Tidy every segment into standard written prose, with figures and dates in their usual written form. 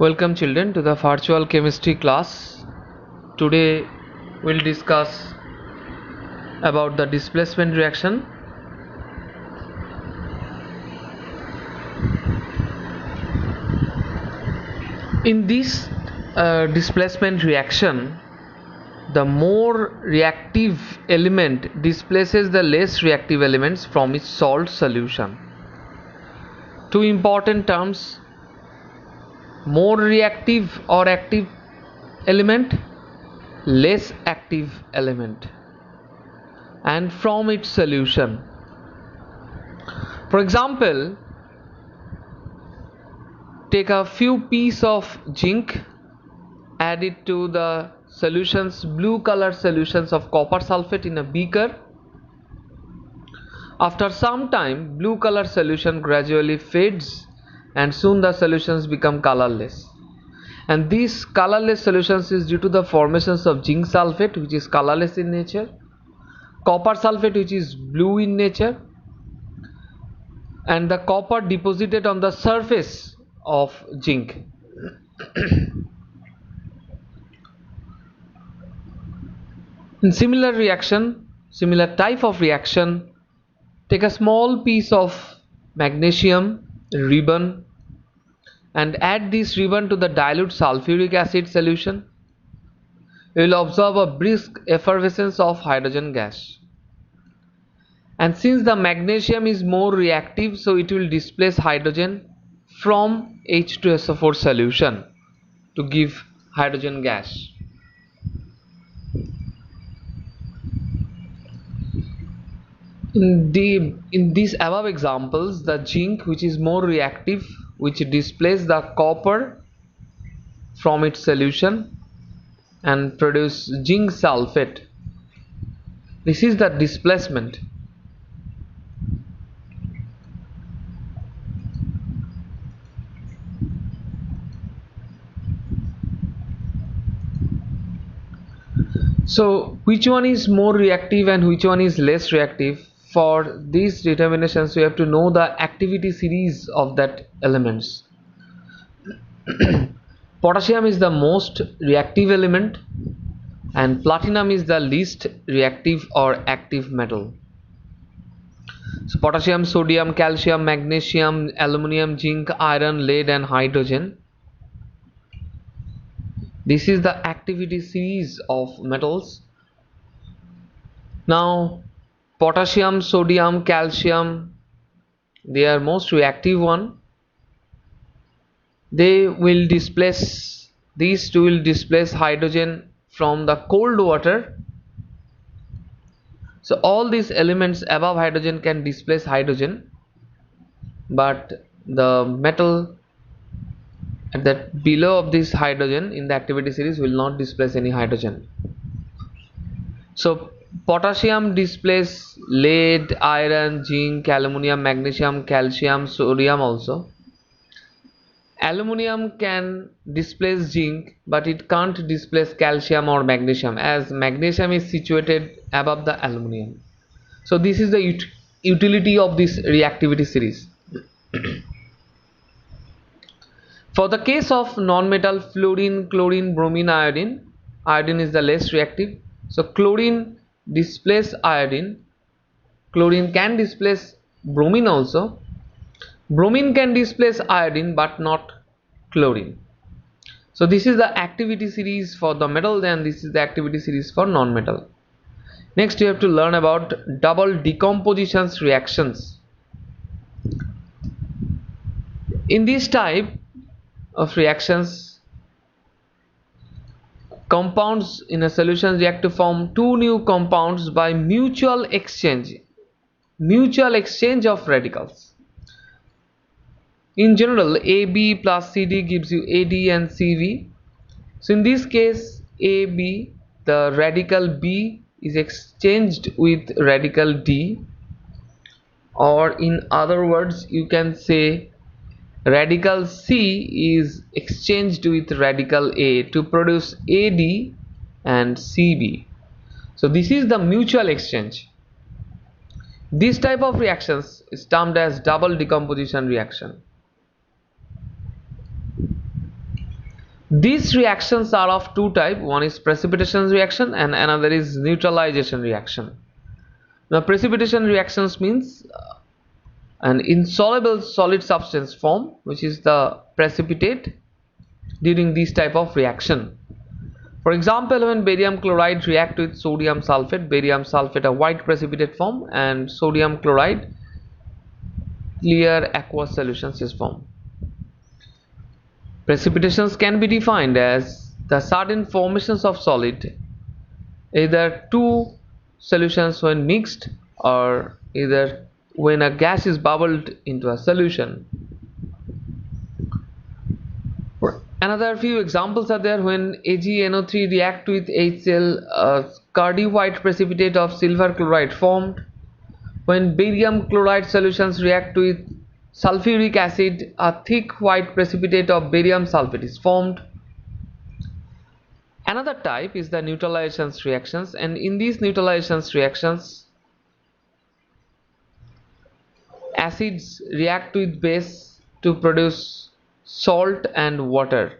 Welcome children to the virtual chemistry class. Today we'll discuss about the displacement reaction. In this displacement reaction, the more reactive element displaces the less reactive elements from its salt solution. Two important terms: more reactive or active element, less active element, and from its solution. For example, take a few pieces of zinc, add it to the blue color solutions of copper sulfate in a beaker. After some time, blue color solution gradually fades and soon the solutions become colorless. And these colorless solutions is due to the formations of zinc sulfate, which is colorless in nature, copper sulfate, which is blue in nature, and the copper deposited on the surface of zinc. In similar type of reaction, take a small piece of magnesium ribbon and add this ribbon to the dilute sulfuric acid solution. You will observe a brisk effervescence of hydrogen gas. And since the magnesium is more reactive, so it will displace hydrogen from H2SO4 solution to give hydrogen gas. In these above examples, the zinc, which is more reactive, which displaces the copper from its solution and produce zinc sulfate. This is the displacement. So which one is more reactive and which one is less reactive? For these determinations, we have to know the activity series of that elements. Potassium is the most reactive element and platinum is the least reactive or active metal. So potassium, sodium, calcium, magnesium, aluminum, zinc, iron, lead and hydrogen. This is the activity series of metals. Now potassium, sodium, calcium, they are most reactive one. These two will displace hydrogen from the cold water. So all these elements above hydrogen can displace hydrogen, but the metal at that below of this hydrogen in the activity series will not displace any hydrogen. So potassium displaces lead, iron, zinc, aluminum, magnesium, calcium, sodium also. Aluminum can displace zinc, but it can't displace calcium or magnesium, as magnesium is situated above the aluminum. So this is the utility of this reactivity series. For the case of non-metal, fluorine, chlorine, bromine, iodine is the less reactive. So chlorine displaces iodine, chlorine can displace bromine also, bromine can displace iodine but not chlorine. So this is the activity series for the metal, and this is the activity series for non-metal. Next you have to learn about double decomposition reactions. In this type of reactions, compounds in a solution react to form two new compounds by mutual exchange of radicals. In general, AB plus CD gives you AD and CV. So in this case, AB, the radical B is exchanged with radical D, or in other words you can say radical C is exchanged with radical A to produce AD and CB. So this is the mutual exchange. This type of reactions is termed as double decomposition reaction. These reactions are of two types. One is precipitation reaction and another is neutralization reaction. Now precipitation reactions means an insoluble solid substance form, which is the precipitate during this type of reaction. For example, when barium chloride react with sodium sulfate a white precipitate form, and sodium chloride clear aqueous solutions is formed. Precipitations can be defined as the sudden formations of solid, either two solutions when mixed or either when a gas is bubbled into a solution. Another few examples are there. When AgNO3 react with HCl, a cardi white precipitate of silver chloride formed. When barium chloride solutions react with sulfuric acid, a thick white precipitate of barium sulfate is formed. Another type is the neutralization reactions, and in these neutralization reactions, acids react with base to produce salt and water.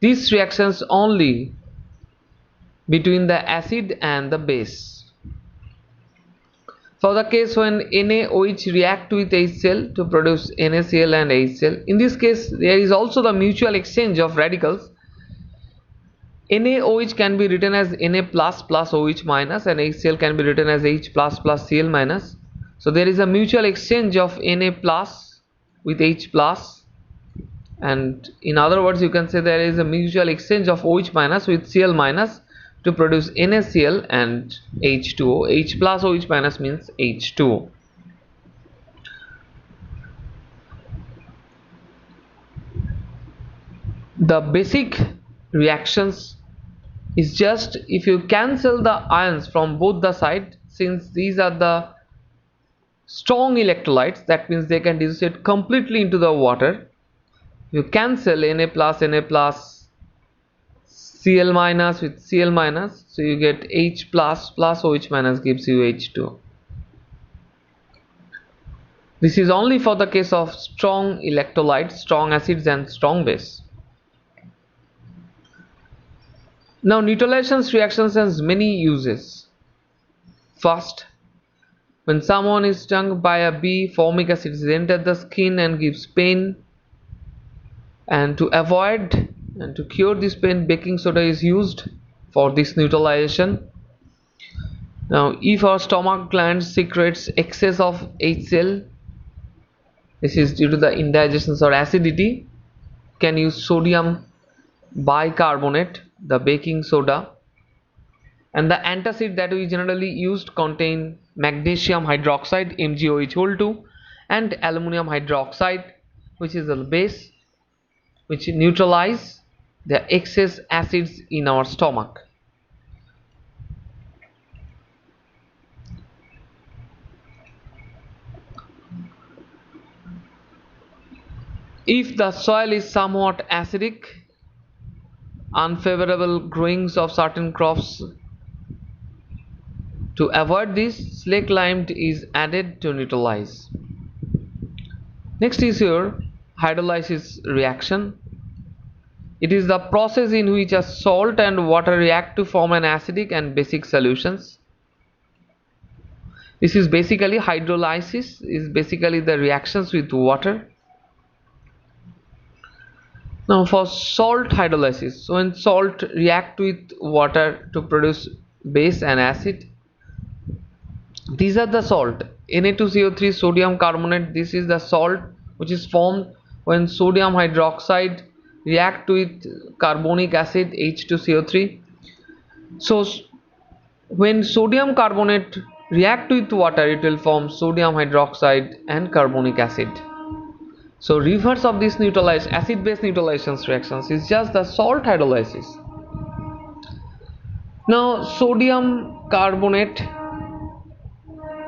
These reactions only between the acid and the base. For the case when NaOH react with HCl to produce NaCl and HCl, in this case there is also the mutual exchange of radicals. NaOH can be written as Na plus OH minus, and HCl can be written as H plus Cl minus. So there is a mutual exchange of Na plus with H plus, and in other words you can say there is a mutual exchange of OH minus with Cl minus to produce NaCl and H2O. H plus OH minus means H2O. The basic reactions is just if you cancel the ions from both the sides, since these are the strong electrolytes, that means they can dissociate completely into the water. You cancel Na plus Cl minus with Cl minus, so you get H plus OH minus gives you H2. This is only for the case of strong electrolytes, strong acids and strong base. Now neutralization reactions has many uses. First, when someone is stung by a bee, formic acid is entered the skin and gives pain, and to avoid and to cure this pain, baking soda is used for this neutralization. Now if our stomach gland secretes excess of HCl, this is due to the indigestion or acidity, can use sodium bicarbonate, the baking soda, and the antacid that we generally used contain magnesium hydroxide MgOH2 and aluminum hydroxide, which is a base which neutralize the excess acids in our stomach. If the soil is somewhat acidic, unfavorable growings of certain crops, to avoid this, slaked lime is added to neutralize. Next is your hydrolysis reaction. It is the process in which a salt and water react to form an acidic and basic solutions. This is basically hydrolysis, is basically the reactions with water. Now for salt hydrolysis, so when salt react with water to produce base and acid, these are the salt. Na2CO3 sodium carbonate, this is the salt which is formed when sodium hydroxide react with carbonic acid H2CO3. So when sodium carbonate react with water, it will form sodium hydroxide and carbonic acid. So reverse of this acid base neutralization reactions is just the salt hydrolysis. Now sodium carbonate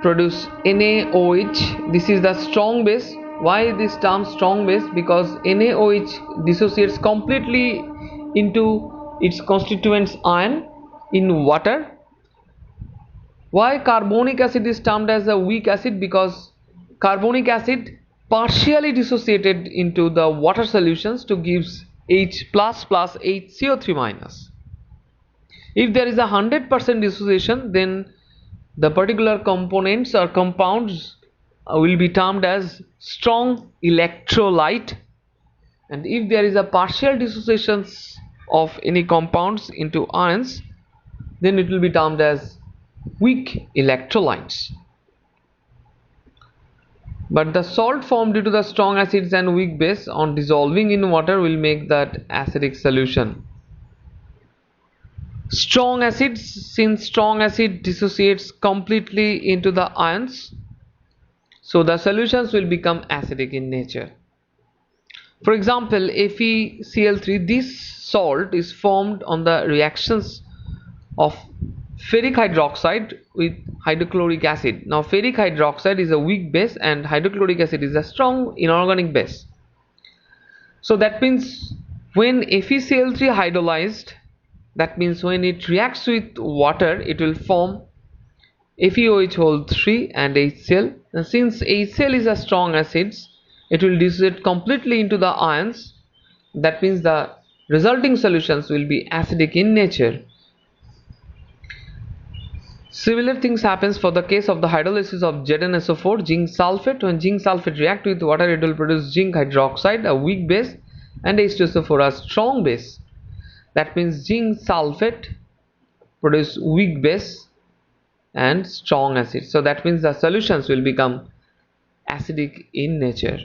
produce NaOH. This is the strong base. Why this term strong base? Because NaOH dissociates completely into its constituents ion in water. Why carbonic acid is termed as a weak acid? Because carbonic acid partially dissociated into the water solutions to gives H plus plus HCO3 minus. If there is a 100% dissociation, then the particular components or compounds will be termed as strong electrolyte, and if there is a partial dissociation of any compounds into ions, then it will be termed as weak electrolytes. But the salt formed due to the strong acids and weak base on dissolving in water will make that acidic solution. Strong acids, since strong acid dissociates completely into the ions, so the solutions will become acidic in nature. For example, FeCl3, this salt is formed on the reactions of ferric hydroxide with hydrochloric acid. Now ferric hydroxide is a weak base and hydrochloric acid is a strong inorganic base. So that means when FeCl3 hydrolyzed, that means when it reacts with water, it will form FeOH3 and HCl, and since HCl is a strong acid, it will dissociate completely into the ions. That means the resulting solutions will be acidic in nature. Similar things happens for the case of the hydrolysis of ZnSO4, zinc sulfate. When zinc sulfate react with water, it will produce zinc hydroxide, a weak base, and H2SO4, a strong base. That means zinc sulfate produce weak base and strong acid. So that means the solutions will become acidic in nature.